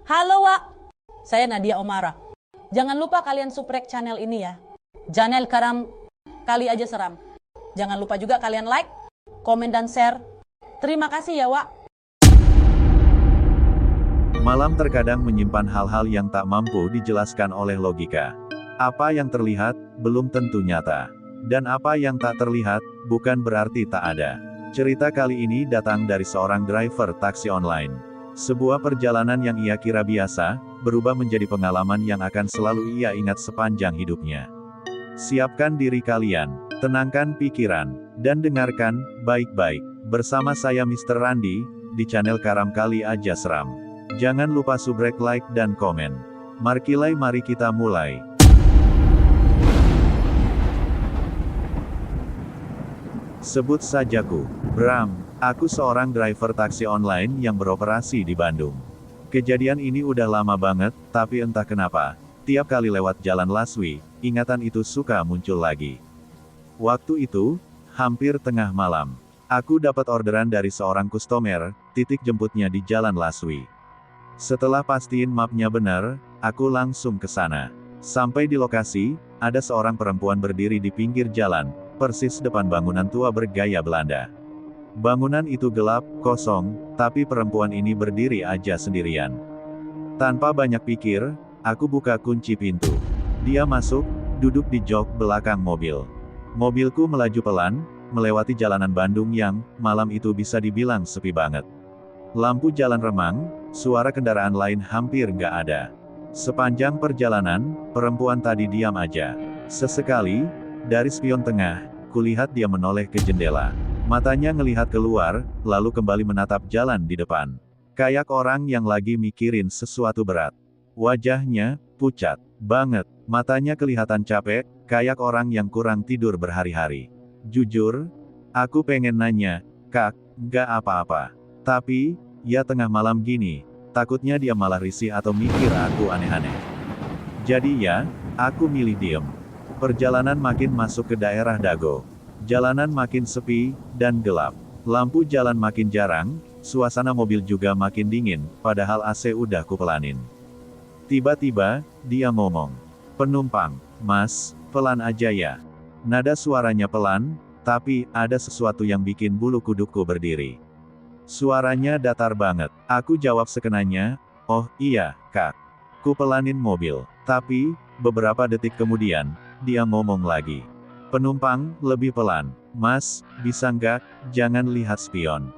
Halo Wak, saya Nadia Omara. Jangan lupa kalian subrek channel ini ya. Channel Karam Kali Aja Seram. Jangan lupa juga kalian like, komen dan share. Terima kasih ya Wak. Malam terkadang menyimpan hal-hal yang tak mampu dijelaskan oleh logika. Apa yang terlihat, belum tentu nyata. Dan apa yang tak terlihat, bukan berarti tak ada. Cerita kali ini datang dari seorang driver taksi online. Sebuah perjalanan yang ia kira biasa, berubah menjadi pengalaman yang akan selalu ia ingat sepanjang hidupnya. Siapkan diri kalian, tenangkan pikiran, dan dengarkan, baik-baik. Bersama saya Mr. Randi, di channel Karam Kali Aja Seram. Jangan lupa subrek, like, dan komen. Markilai, mari kita mulai. Sebut sajaku, Bram. Aku seorang driver taksi online yang beroperasi di Bandung. Kejadian ini udah lama banget, tapi entah kenapa, tiap kali lewat jalan Laswi, ingatan itu suka muncul lagi. Waktu itu, hampir tengah malam. Aku dapat orderan dari seorang customer, titik jemputnya di jalan Laswi. Setelah pastiin mapnya benar, aku langsung ke sana. Sampai di lokasi, ada seorang perempuan berdiri di pinggir jalan, persis depan bangunan tua bergaya Belanda. Bangunan itu gelap, kosong, tapi perempuan ini berdiri aja sendirian. Tanpa banyak pikir, aku buka kunci pintu. Dia masuk, duduk di jok belakang mobil. Mobilku melaju pelan, melewati jalanan Bandung yang, malam itu bisa dibilang sepi banget. Lampu jalan remang, suara kendaraan lain hampir nggak ada. Sepanjang perjalanan, perempuan tadi diam aja. Sesekali, dari spion tengah, kulihat dia menoleh ke jendela. Matanya ngelihat keluar, lalu kembali menatap jalan di depan. Kayak orang yang lagi mikirin sesuatu berat. Wajahnya, pucat banget. Matanya kelihatan capek, kayak orang yang kurang tidur berhari-hari. Jujur, aku pengen nanya, Kak, nggak apa-apa. Tapi, ya tengah malam gini, takutnya dia malah risih atau mikir aku aneh-aneh. Jadi ya, aku milih diem. Perjalanan makin masuk ke daerah Dago. Jalanan makin sepi, dan gelap. Lampu jalan makin jarang, suasana mobil juga makin dingin, padahal AC udah kupelanin. Tiba-tiba, dia ngomong. Penumpang, Mas, pelan aja ya. Nada suaranya pelan, tapi, ada sesuatu yang bikin bulu kudukku berdiri. Suaranya datar banget. Aku jawab sekenanya, oh, iya, Kak. Kupelanin mobil. Tapi, beberapa detik kemudian, dia ngomong lagi. Penumpang, lebih pelan. Mas, bisa nggak, jangan lihat spion.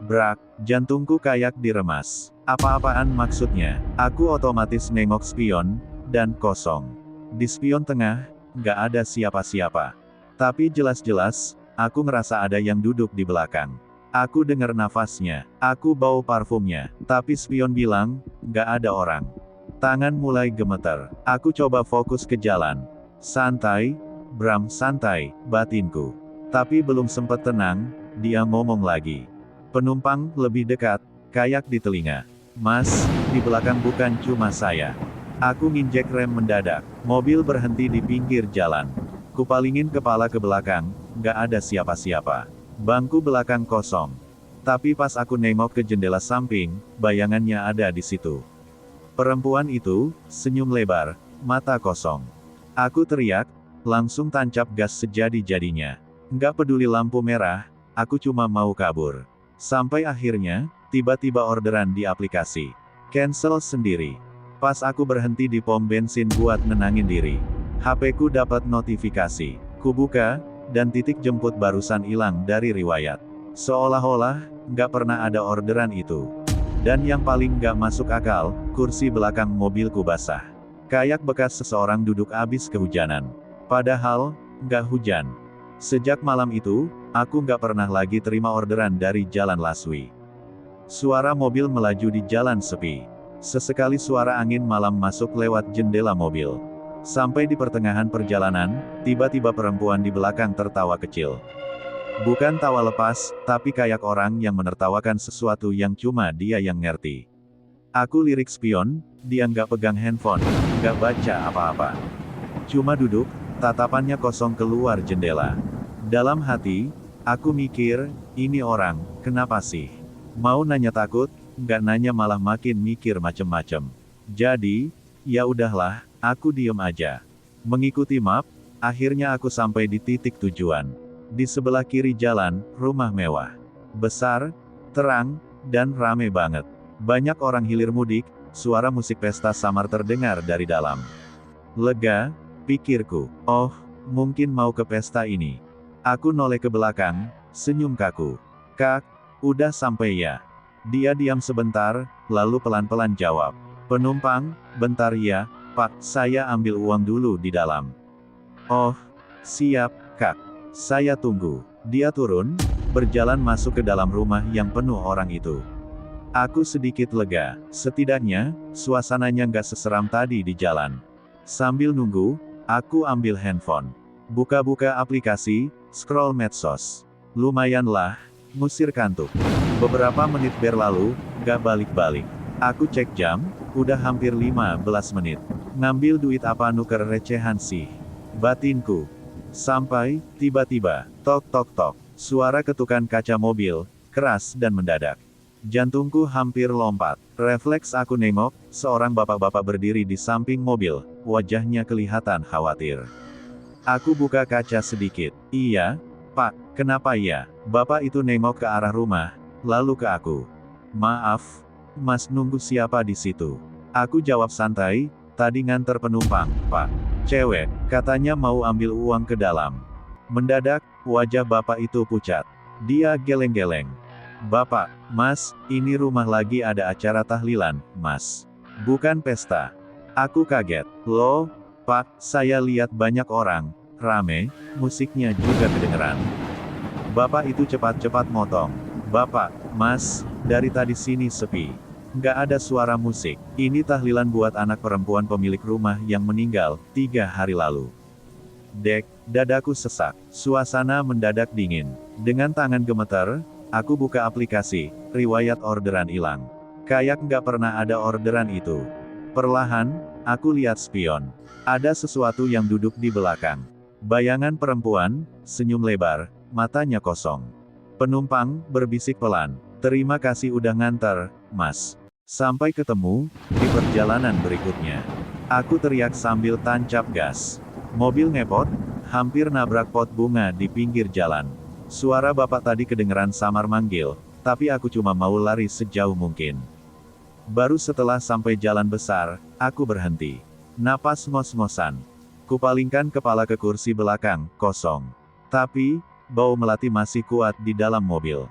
Brak, jantungku kayak diremas. Apa-apaan maksudnya? Aku otomatis nengok spion, dan kosong. Di spion tengah, nggak ada siapa-siapa. Tapi jelas-jelas, aku ngerasa ada yang duduk di belakang. Aku dengar nafasnya, aku bau parfumnya, tapi spion bilang, nggak ada orang. Tangan mulai gemeter. Aku coba fokus ke jalan. Santai, Bram, santai, batinku. Tapi belum sempat tenang, dia ngomong lagi. Penumpang, lebih dekat, kayak di telinga. Mas, di belakang bukan cuma saya. Aku nginjek rem mendadak. Mobil berhenti di pinggir jalan. Kupalingin kepala ke belakang, nggak ada siapa-siapa. Bangku belakang kosong. Tapi pas aku nengok ke jendela samping, bayangannya ada di situ. Perempuan itu, senyum lebar, mata kosong. Aku teriak, langsung tancap gas sejadi-jadinya. Nggak peduli lampu merah, aku cuma mau kabur. Sampai akhirnya, tiba-tiba orderan di aplikasi. Cancel sendiri. Pas aku berhenti di pom bensin buat nenangin diri. HP-ku dapat notifikasi. Ku buka, dan titik jemput barusan hilang dari riwayat. Seolah-olah, nggak pernah ada orderan itu. Dan yang paling nggak masuk akal, kursi belakang mobilku basah. Kayak bekas seseorang duduk abis kehujanan. Padahal, nggak hujan. Sejak malam itu, aku nggak pernah lagi terima orderan dari jalan Laswi. Suara mobil melaju di jalan sepi. Sesekali suara angin malam masuk lewat jendela mobil. Sampai di pertengahan perjalanan, tiba-tiba perempuan di belakang tertawa kecil. Bukan tawa lepas, tapi kayak orang yang menertawakan sesuatu yang cuma dia yang ngerti. Aku lirik spion, dia nggak pegang handphone, nggak baca apa-apa. Cuma duduk, tatapannya kosong keluar jendela. Dalam hati, aku mikir, ini orang, kenapa sih? Mau nanya takut, nggak nanya malah makin mikir macem-macem. Jadi, ya udahlah, aku diem aja. Mengikuti map, akhirnya aku sampai di titik tujuan. Di sebelah kiri jalan, rumah mewah. Besar, terang, dan rame banget. Banyak orang hilir mudik, suara musik pesta samar terdengar dari dalam. Lega, pikirku. Oh, mungkin mau ke pesta ini. Aku noleh ke belakang, senyum kaku. Kak, udah sampai ya? Dia diam sebentar, lalu pelan-pelan jawab. Penumpang, bentar ya, Pak, saya ambil uang dulu di dalam. Oh, siap, Kak. Saya tunggu. Dia turun, berjalan masuk ke dalam rumah yang penuh orang itu. Aku sedikit lega, setidaknya, suasananya nggak seseram tadi di jalan. Sambil nunggu, aku ambil handphone. Buka-buka aplikasi, scroll medsos. Lumayanlah, ngusir kantuk. Beberapa menit berlalu, gak balik-balik. Aku cek jam, udah hampir 15 menit. Ngambil duit apa nuker recehan sih? Batinku. Sampai, tiba-tiba, tok tok tok. Suara ketukan kaca mobil, keras dan mendadak. Jantungku hampir lompat. Refleks aku nengok, seorang bapak-bapak berdiri di samping mobil, wajahnya kelihatan khawatir. Aku buka kaca sedikit. Iya, Pak, kenapa ya? Bapak itu nengok ke arah rumah, lalu ke aku. Maaf, Mas nunggu siapa di situ? Aku jawab santai, tadi nganter penumpang, Pak. Cewek, katanya mau ambil uang ke dalam. Mendadak, wajah bapak itu pucat. Dia geleng-geleng. Bapak, Mas, ini rumah lagi ada acara tahlilan, Mas. Bukan pesta. Aku kaget. Loh, Pak, saya lihat banyak orang, rame, musiknya juga kedengeran. Bapak itu cepat-cepat motong. Bapak, Mas, dari tadi sini sepi. Nggak ada suara musik. Ini tahlilan buat anak perempuan pemilik rumah yang meninggal 3 hari lalu. Dek, dadaku sesak. Suasana mendadak dingin. Dengan tangan gemeter, aku buka aplikasi, riwayat orderan hilang. Kayak nggak pernah ada orderan itu. Perlahan, aku lihat spion. Ada sesuatu yang duduk di belakang. Bayangan perempuan, senyum lebar, matanya kosong. Penumpang, berbisik pelan. Terima kasih udah nganter, Mas. Sampai ketemu, di perjalanan berikutnya. Aku teriak sambil tancap gas. Mobil ngepot, hampir nabrak pot bunga di pinggir jalan. Suara bapak tadi kedengeran samar manggil, tapi aku cuma mau lari sejauh mungkin. Baru setelah sampai jalan besar, aku berhenti. Napas ngos-ngosan. Kupalingkan kepala ke kursi belakang, kosong. Tapi, bau melati masih kuat di dalam mobil.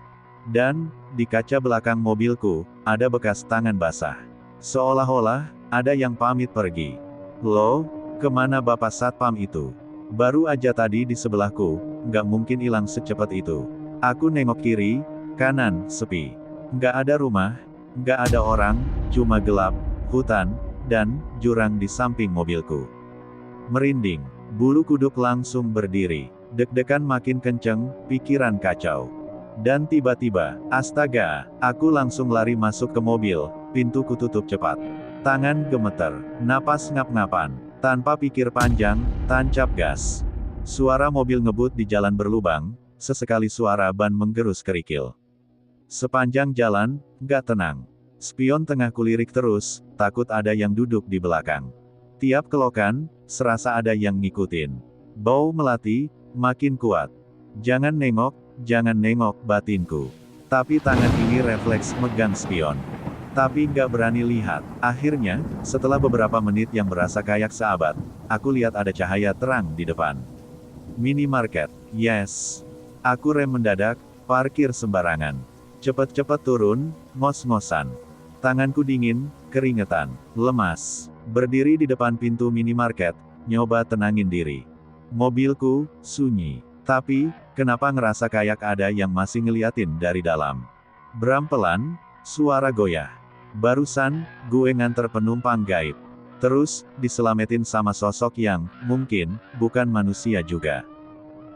Dan, di kaca belakang mobilku, ada bekas tangan basah. Seolah-olah, ada yang pamit pergi. Loh, kemana bapak satpam itu? Baru aja tadi di sebelahku, nggak mungkin hilang secepat itu. Aku nengok kiri, kanan, sepi. Nggak ada rumah, nggak ada orang, cuma gelap, hutan, dan jurang di samping mobilku. Merinding, bulu kuduk langsung berdiri, deg-degan makin kenceng, pikiran kacau. Dan tiba-tiba, astaga, aku langsung lari masuk ke mobil, pintu kututup cepat. Tangan gemeter, napas ngap-ngapan, tanpa pikir panjang, tancap gas. Suara mobil ngebut di jalan berlubang, sesekali suara ban menggerus kerikil. Sepanjang jalan, gak tenang. Spion tengah kulirik terus, takut ada yang duduk di belakang. Tiap kelokan, serasa ada yang ngikutin. Bau melati, makin kuat. Jangan nengok, batinku. Tapi tangan ini refleks megang spion. Tapi nggak berani lihat. Akhirnya, setelah beberapa menit yang berasa kayak seabad, aku lihat ada cahaya terang di depan. Minimarket. Yes. Aku rem mendadak, parkir sembarangan. Cepet-cepet turun, ngos-ngosan. Tanganku dingin, keringetan, lemas. Berdiri di depan pintu minimarket, nyoba tenangin diri. Mobilku, sunyi. Tapi, kenapa ngerasa kayak ada yang masih ngeliatin dari dalam. Bram pelan, suara goyah. Barusan, gue nganter penumpang gaib. Terus, diselametin sama sosok yang, mungkin, bukan manusia juga.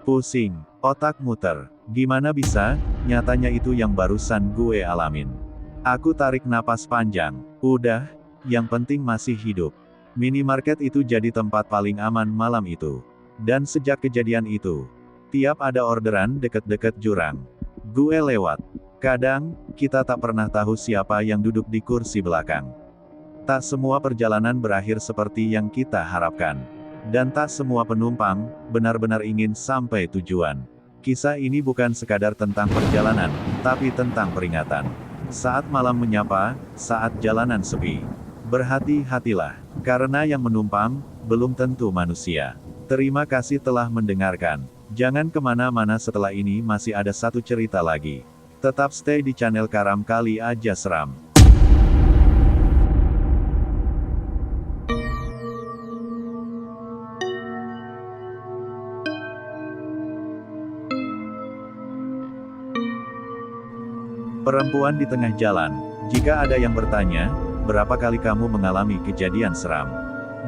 Pusing, otak muter. Gimana bisa, nyatanya itu yang barusan gue alamin. Aku tarik napas panjang. Udah, yang penting masih hidup. Minimarket itu jadi tempat paling aman malam itu. Dan sejak kejadian itu, tiap ada orderan deket-deket jurang, gue lewat. Kadang, kita tak pernah tahu siapa yang duduk di kursi belakang. Tak semua perjalanan berakhir seperti yang kita harapkan. Dan tak semua penumpang benar-benar ingin sampai tujuan. Kisah ini bukan sekadar tentang perjalanan, tapi tentang peringatan. Saat malam menyapa, saat jalanan sepi. Berhati-hatilah, karena yang menumpang belum tentu manusia. Terima kasih telah mendengarkan. Jangan kemana-mana, setelah ini masih ada satu cerita lagi. Tetap stay di channel Karam Kali Aja Seram. Perempuan di tengah jalan. Jika ada yang bertanya, berapa kali kamu mengalami kejadian seram?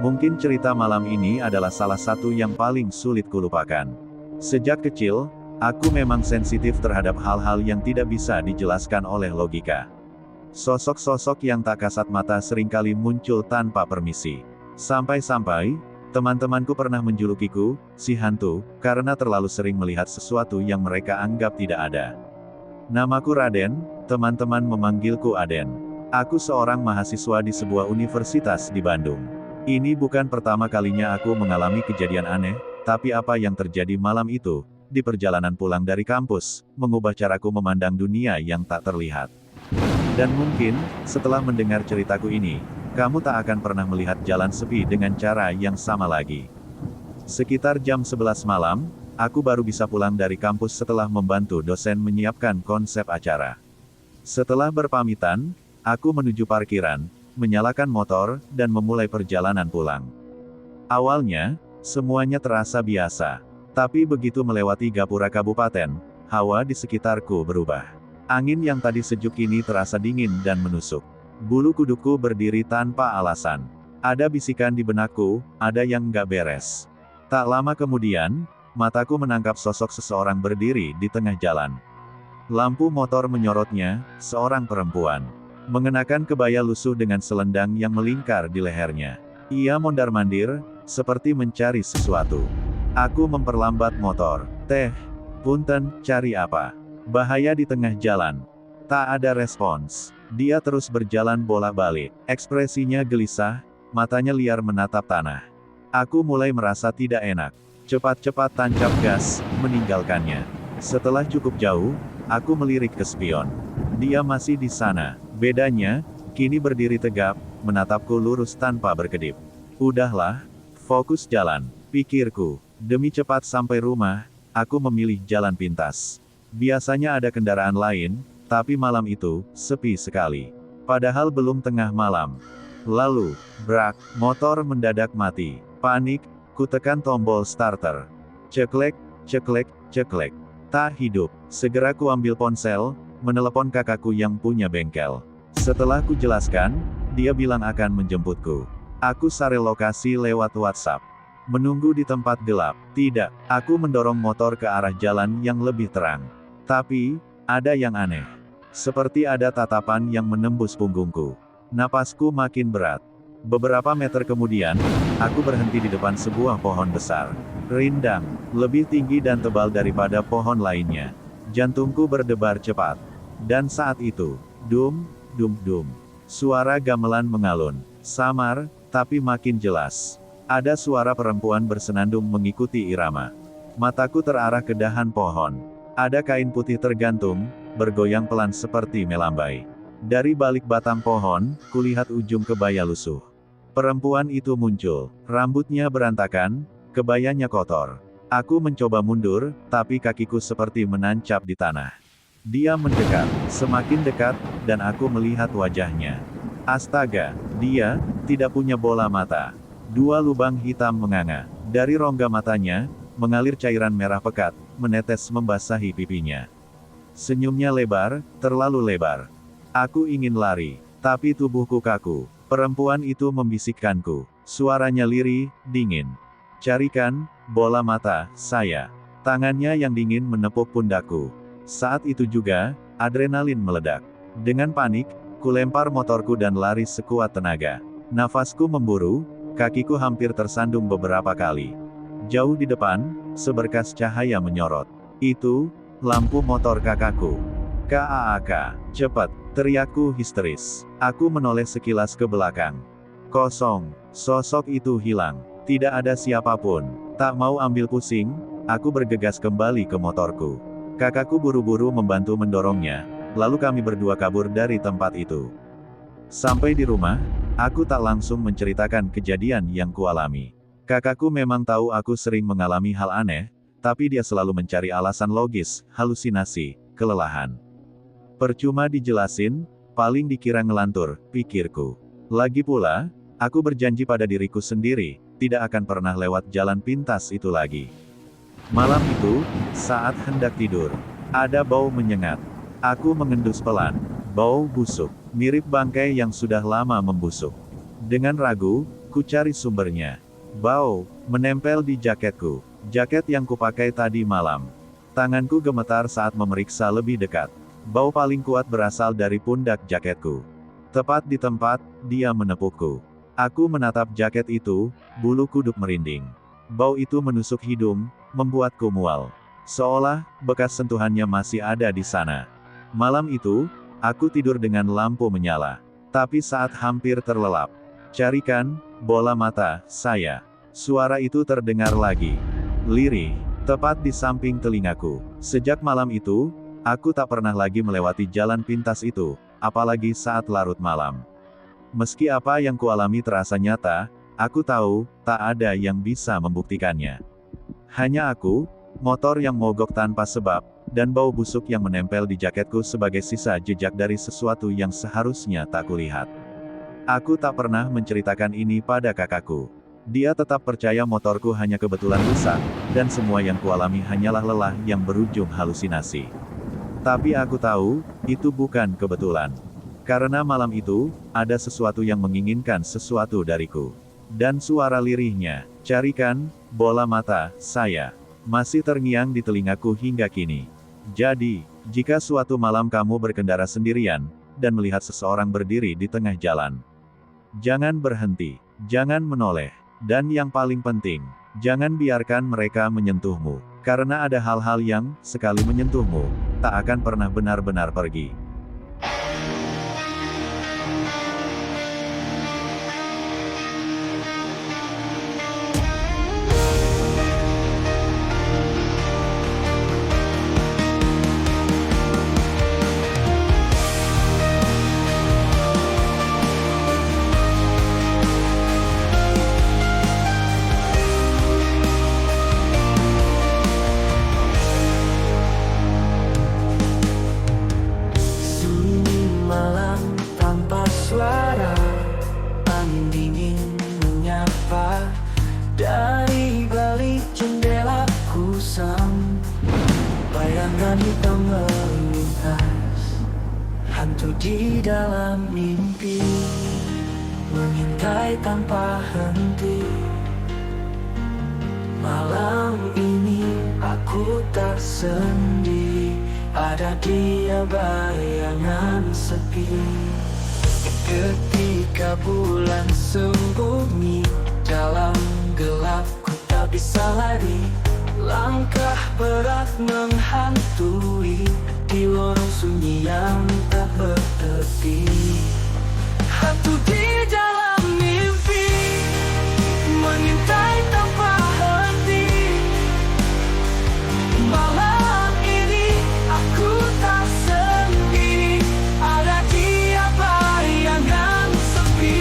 Mungkin cerita malam ini adalah salah satu yang paling sulit kulupakan. Sejak kecil, aku memang sensitif terhadap hal-hal yang tidak bisa dijelaskan oleh logika. Sosok-sosok yang tak kasat mata seringkali muncul tanpa permisi. Sampai-sampai, teman-temanku pernah menjulukiku, si hantu, karena terlalu sering melihat sesuatu yang mereka anggap tidak ada. Namaku Raden, teman-teman memanggilku Aden. Aku seorang mahasiswa di sebuah universitas di Bandung. Ini bukan pertama kalinya aku mengalami kejadian aneh, tapi apa yang terjadi malam itu, di perjalanan pulang dari kampus, mengubah caraku memandang dunia yang tak terlihat. Dan mungkin, setelah mendengar ceritaku ini, kamu tak akan pernah melihat jalan sepi dengan cara yang sama lagi. Sekitar jam 11 malam, aku baru bisa pulang dari kampus setelah membantu dosen menyiapkan konsep acara. Setelah berpamitan, aku menuju parkiran, menyalakan motor, dan memulai perjalanan pulang. Awalnya, semuanya terasa biasa. Tapi begitu melewati Gapura Kabupaten, hawa di sekitarku berubah. Angin yang tadi sejuk kini terasa dingin dan menusuk. Bulu kuduku berdiri tanpa alasan. Ada bisikan di benakku, ada yang nggak beres. Tak lama kemudian, mataku menangkap sosok seseorang berdiri di tengah jalan. Lampu motor menyorotnya, seorang perempuan. Mengenakan kebaya lusuh dengan selendang yang melingkar di lehernya. Ia mondar-mandir, seperti mencari sesuatu. Aku memperlambat motor. Teh, punten, cari apa? Bahaya di tengah jalan. Tak ada respons. Dia terus berjalan bolak-balik. Ekspresinya gelisah, matanya liar menatap tanah. Aku mulai merasa tidak enak. Cepat-cepat tancap gas, meninggalkannya. Setelah cukup jauh, aku melirik ke spion. Dia masih di sana. Bedanya, kini berdiri tegap, menatapku lurus tanpa berkedip. Udahlah, fokus jalan, pikirku. Demi cepat sampai rumah, aku memilih jalan pintas. Biasanya ada kendaraan lain, tapi malam itu, sepi sekali. Padahal belum tengah malam. Lalu, brak, motor mendadak mati. Panik, ku tekan tombol starter. Ceklek, ceklek, ceklek. Tak hidup. Segera ku ambil ponsel, menelepon kakakku yang punya bengkel. Setelah ku jelaskan, dia bilang akan menjemputku. Aku share lokasi lewat WhatsApp. Menunggu di tempat gelap. Tidak, aku mendorong motor ke arah jalan yang lebih terang. Tapi, ada yang aneh. Seperti ada tatapan yang menembus punggungku. Napasku makin berat. Beberapa meter kemudian, aku berhenti di depan sebuah pohon besar. Rindang, lebih tinggi dan tebal daripada pohon lainnya. Jantungku berdebar cepat. Dan saat itu, dum, dum, dum. Suara gamelan mengalun. Samar, tapi makin jelas. Ada suara perempuan bersenandung mengikuti irama. Mataku terarah ke dahan pohon. Ada kain putih tergantung, bergoyang pelan seperti melambai. Dari balik batang pohon, kulihat ujung kebaya lusuh. Perempuan itu muncul. Rambutnya berantakan, kebayanya kotor. Aku mencoba mundur, tapi kakiku seperti menancap di tanah. Dia mendekat, semakin dekat, dan aku melihat wajahnya. Astaga, dia tidak punya bola mata. Dua lubang hitam menganga. Dari rongga matanya, mengalir cairan merah pekat, menetes membasahi pipinya. Senyumnya lebar, terlalu lebar. Aku ingin lari, tapi tubuhku kaku. Perempuan itu membisikkanku. Suaranya lirih, dingin. Carikan bola mata saya. Tangannya yang dingin menepuk pundakku. Saat itu juga, adrenalin meledak. Dengan panik, kulempar motorku dan lari sekuat tenaga. Nafasku memburu, kakiku hampir tersandung beberapa kali. Jauh di depan, seberkas cahaya menyorot. Itu, lampu motor kakakku. KAAK, cepat, Teriakku histeris. Aku menoleh sekilas ke belakang. Kosong. Sosok itu hilang. Tidak ada siapapun. Tak mau ambil pusing, aku bergegas kembali ke motorku. Kakakku buru-buru membantu mendorongnya, lalu kami berdua kabur dari tempat itu. Sampai di rumah, aku tak langsung menceritakan kejadian yang kualami. Kakakku memang tahu aku sering mengalami hal aneh, tapi dia selalu mencari alasan logis, halusinasi, kelelahan. Percuma dijelasin, paling dikira ngelantur, pikirku. Lagi pula, aku berjanji pada diriku sendiri, tidak akan pernah lewat jalan pintas itu lagi. Malam itu, saat hendak tidur, ada bau menyengat. Aku mengendus pelan. Bau busuk, mirip bangkai yang sudah lama membusuk. Dengan ragu, ku cari sumbernya. Bau menempel di jaketku, jaket yang kupakai tadi malam. Tanganku gemetar saat memeriksa lebih dekat. Bau paling kuat berasal dari pundak jaketku. Tepat di tempat dia menepukku. Aku menatap jaket itu, bulu kuduk merinding. Bau itu menusuk hidung, membuatku mual. Seolah bekas sentuhannya masih ada di sana. Malam itu, aku tidur dengan lampu menyala. Tapi saat hampir terlelap, carikan bola mata saya. Suara itu terdengar lagi. Lirih, tepat di samping telingaku. Sejak malam itu, aku tak pernah lagi melewati jalan pintas itu, apalagi saat larut malam. Meski apa yang kualami terasa nyata, aku tahu, tak ada yang bisa membuktikannya. Hanya aku, motor yang mogok tanpa sebab, dan bau busuk yang menempel di jaketku sebagai sisa jejak dari sesuatu yang seharusnya tak kulihat. Aku tak pernah menceritakan ini pada kakakku. Dia tetap percaya motorku hanya kebetulan rusak, dan semua yang kualami hanyalah lelah yang berujung halusinasi. Tapi aku tahu, itu bukan kebetulan. Karena malam itu, ada sesuatu yang menginginkan sesuatu dariku. Dan suara lirihnya, carikan bola mata saya, masih terngiang di telingaku hingga kini. Jadi, jika suatu malam kamu berkendara sendirian, dan melihat seseorang berdiri di tengah jalan, jangan berhenti, jangan menoleh, dan yang paling penting, jangan biarkan mereka menyentuhmu. Karena ada hal-hal yang, sekali menyentuhmu, tak akan pernah benar-benar pergi. Dari balik jendela kusam, bayangan hitam melintas. Hantu di dalam mimpi, mengintai tanpa henti. Malam ini aku tak sendiri, ada dia bayangan sepi. Ketika bulan sembunyi dalam gelap, ku tak bisa lari. Langkah berat menghantui di lorong sunyi yang tak bertepi. Hantu di dalam mimpi, mengintai tanpa henti. Malam ini aku tak sendiri, ada dia bayangan sepi.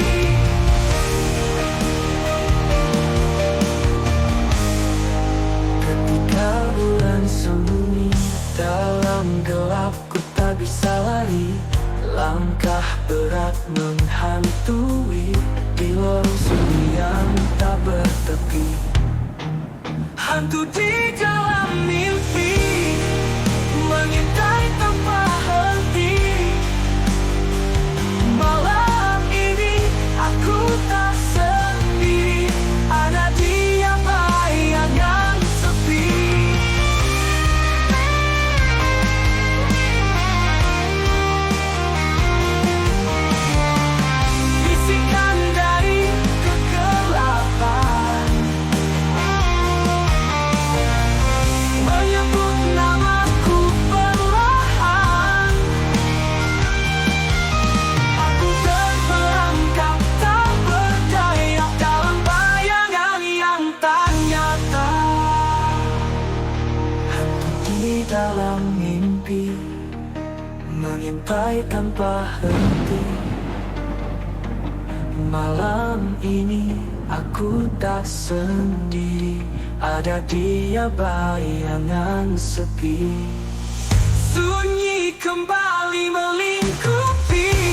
Ketika bulan sembunyi dalam gelap, ku tak bisa lari. Langkah berat menghantui di lorong sunyi yang tak bertepi. Hantu di dalam mimpi, mengintai tanpa henti. Malam ini aku tak sendiri, ada dia bayangan sepi. Bisikan dari kegelapan, tanpa henti. Malam ini aku tak sendiri, ada dia bayangan sepi. Sunyi kembali melingkupi